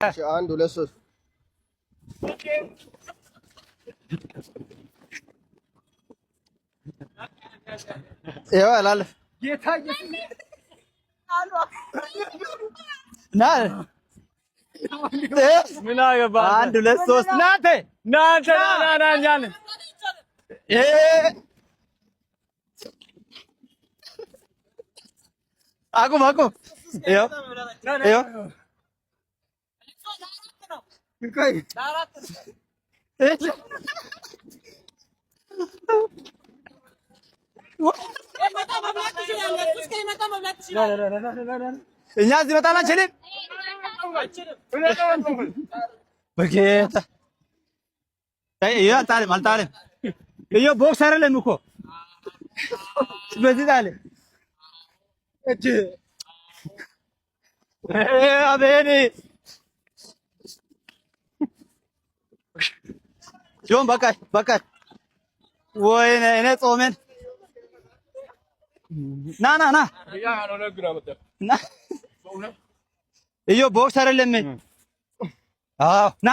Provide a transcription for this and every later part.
አንድ ሁለት ሶስት ይኸው አላለ ጌታ ና ምን አገባ አንድ ሁለት ሶስት ናንተ ና ጃን አቁም ይኸው እኛ እዚህ መጣን አንችልም። በጌታ አልጣልም። ይኸው ቦክስ አይደለም እኮ በዚህ ጣለ አቤኔ ሲሆን በቃ ወይኔ እኔ ጾሜን ና እዮ ቦክስ አይደለም። አዎ ና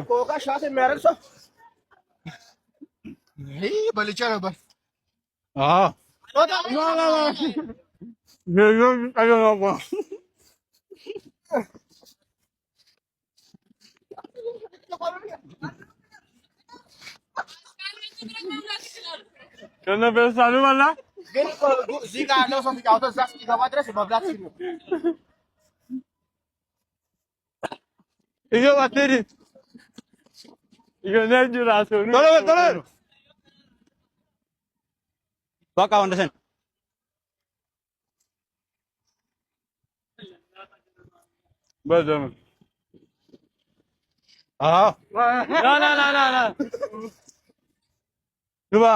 ኮካ ሻት የሚያደርግ ሰው በልቼ ነበር። ግን እዚህ ጋር ያለው ሰው ሲጫወተው እዛ እስኪገባ ድረስ መብላት ነው። በቃ ወንደሰን በደም ና ግባ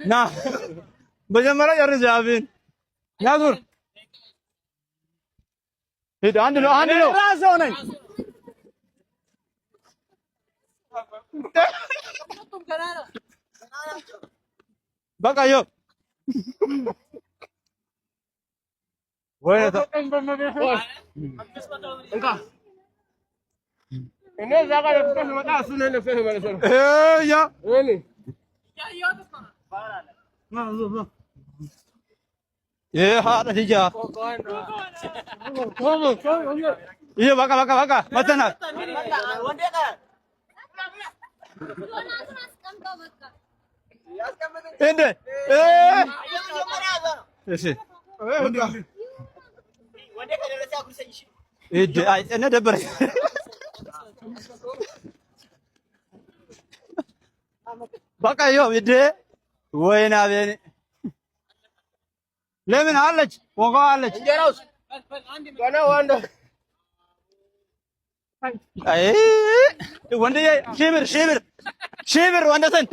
ና መጀመሪያ ጨርስ አብን ያዙር ሂድ አንድ ነው ራስህ ነኝ በቃ ይኸው ወይ እኔ እዛ ጋር ለፍተህ መጣ እሱ ነው ለፍተህ ማለት ነው። ያ እኔ ልጃ ይሄ በቃ መተናል። እንደ እሺ እኔ ደበረኝ። በቃ ይኸው ወይኔ አቤኔ ለምን አለች ወጋው አለች እንጀራውስ ገና ወንድዬ ሺህ ብር ወንደሰን